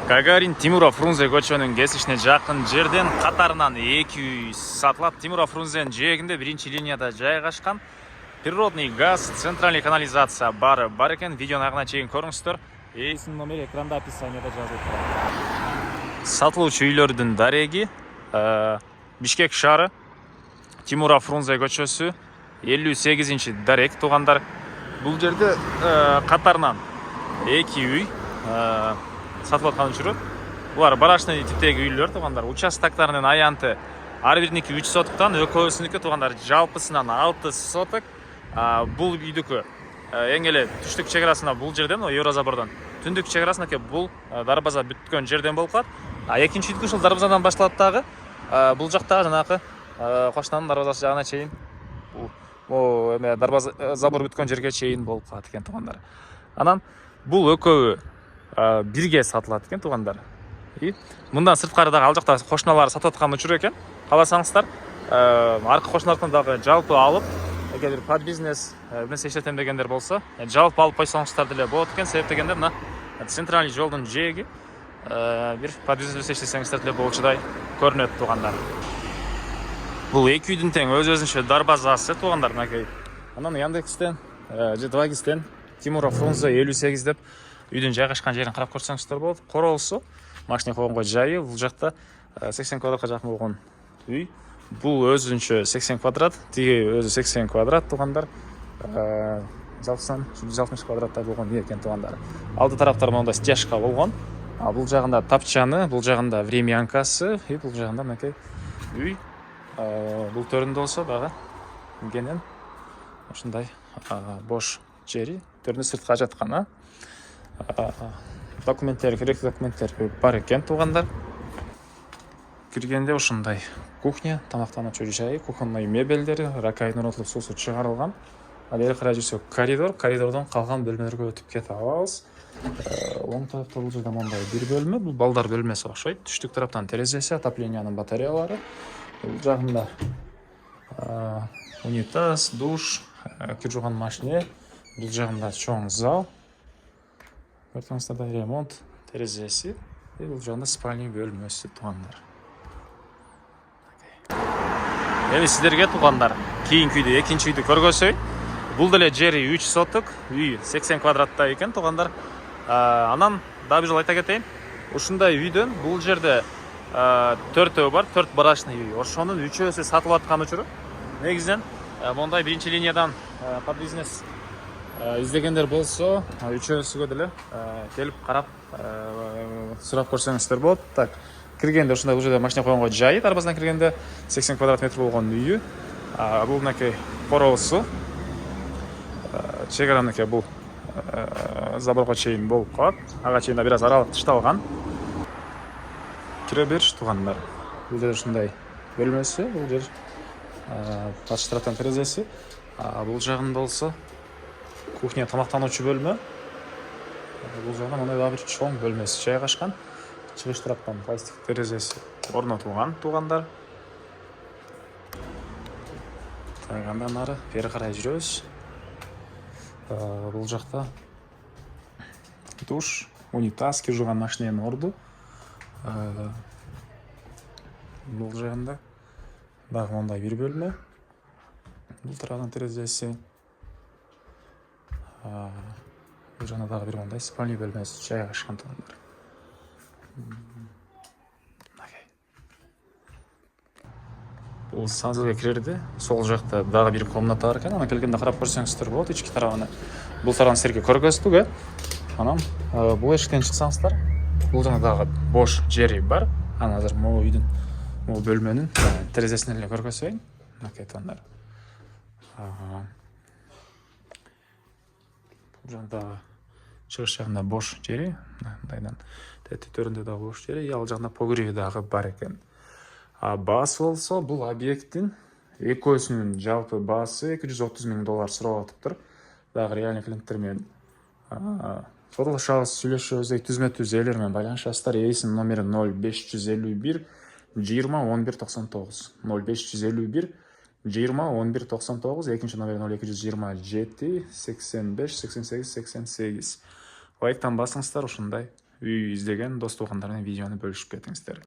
Гагарин Тимуров Фрунзе көчөнүн кесишине жакын жерден катарынан 2 үй сатылат. Тимуров Фрунзенин жээгинде биринчи линияда жайгашкан природный газ, центральный канализация бар экен. Видеону агына чейин көрүңүздөр. Эсин номери экранда описанияда жазылып турат. Сатылуучу үйлөрдүн дареги Бишкек шаары, Тимуров Фрунзе көчөсү, 58-чи дарек туугандар. Бул жерде катарынан 2 үй сатылып аткан учуру. Булар барачный типтеги үйлөр туугандар. Участоктарынын аянты ар бириники 3 сотуктан, экөөсүнүкү туугандар жалпысынан 6 соток. Бул үйдүкү эң эле түштүк чек-арасына бул жерден, Евразабордон түндүк чек-арасына бул дарбаза бүткөн жерден болуп калат. Экинчи үйдүкү ушул дарбазадан башталат дагы. Бул жактагы жанакы коштонун дарбазасы жагына чейин бул эме дарбаза забор бүткөн жерге чейин болуп калат экен туугандар. Анан бул экөө бирге сатылат экен туугандар. Мындан сырткары дагы ал жакта кошуналар сатып аткан учур экен. Кааласаңыздар, аркы кошуналардан дагы жалпы алып, эгер бир под бизнес нерсе иштетем дегендер болсо, жалпы алып койсоңуздар деле болот экен. Себеп дегенде мына центральный жолдун жээги бир под бизнес иштесеңиздер деле болчудай көрүнөт туугандар. Бул эки үйдүн тең өз-өзүнчө дарбазасы туугандар мынакей. Анан Яндекстен же 2G'тен Тимуров Фрунзе 58 деп үйдүн жайгашкан жерин карап көрсөңүздөр болот. Короосу, машина койгонго жайы, бул жакта 80 квадратка жакын болгон үй. Бул өзүнчө 80 квадрат, тиги өзү 80 квадрат туугандар. Жалпысынан 160 квадраттай болгон үй экен туугандар. Алды тараптар мондай стяжка болгон. Бул жагында тапчаны, бул жагында времянкасы, бул жагында мынакей үй. Бул төрүндө болсо дагы кенен ушундай бош жери, төрүндө сыртка жаткан. Документтер, керектүү документтер бар экен туугандар. Киргенде ушундай кухня, тамактануучу жайы, кухонный мебелдери, раковина орнотулуп суусу чыгарылган. Бери карай жүрсөк коридордон калган бөлмөлөргө өтүп кете алабыз. Оң тарапта бул жерде мондай бир бөлмө, бул балдар бөлмөсү окшойт. Түштүк тараптан терезеси, отоплениянын батареялары. Бул жагында унитаз, душ, кир жууган машина. Бул жагында чоң зал. Көрсөңүздөр, ремонт терезеси. Бул жагында спальный бөлмөсү туугандар. Эми сиздерге туугандар кийинки үйдү, экинчи үйдү көргөзөйүн. Бул деле жери 3 соток, үй 80 квадратта экен туугандар. Анан дагы бир жолу айта кетейин. Ушундай үйдөн бул жерде 4 бар, 4 барачный үй. Ошонун 3-өсү сатылып аткан учуру негизинен мондай биринчи линиядан под бизнес издегендер болсо, 3-өсүгө деле келип карап сурап көрсөңүздөр болот. Так, киргенде ушундай бул жерде машина койгонго жайы, дарбазадан киргенде 80 квадрат метр болгон үйү. Бул мынакей короосу. Чек-араныкы бул заборго чейин болуп калат. Ага чейин да бир аз аралык тышталган. Кире бериш туугандар. Бул жер ушундай бөлмөсү, бул жер баш тараптан терезеси. Бул жагында болсо кухня, тамактануучу бөлмө. Бул жагында мындай дагы бир чоң бөлмөсү жайгашкан. Чыгыш тараптан пластик терезеси орнотулган туугандар. Андан ары бери карай жүрөбүз. Бул жакта душ, унитаз, кир жууган машинанын орду. Бул жагында дагы мондай бир бөлмө. Бул тараптан терезеси. Бул жагында дагы бир мондай спальный бөлмөсү жайгашкан туугандар. Бул санузелге кирерде сол жакта дагы бир комната бар экен. Аны келгенде карап көрсөңүздөр болот. Ички тарабына. Бул тарабын силерге көргөздүк, Анан бул эшиктен чыксаңыздар, бул жакта дагы бош жери бар. Анан азыр могу үйдүн, могу бөлмөнүн терезесин эле көргөзөйүн. Мынакей туугандар. Бул жакта чыгыш жагында бош жери, мындайдан төрүндө дагы бош жери, ал жагында погреби дагы бар экен. Баасы болсо, бул объекттин экөөсүнүн жалпы баасы $230 000 сурап атыптыр. Дагы реальный клиенттер менен сотолошобуз, сүйлөшөбүз, түзмө-түз ээлер менен байланышасыздар. Эйсин номери 0551 20 11 99. 0551 20 11 99. Экинчи номери 0227 85 88 88. Лайктан басыңыздар, ушундай үй іздеген дос туғандармен видеоны бөлісіп кетіңіздер.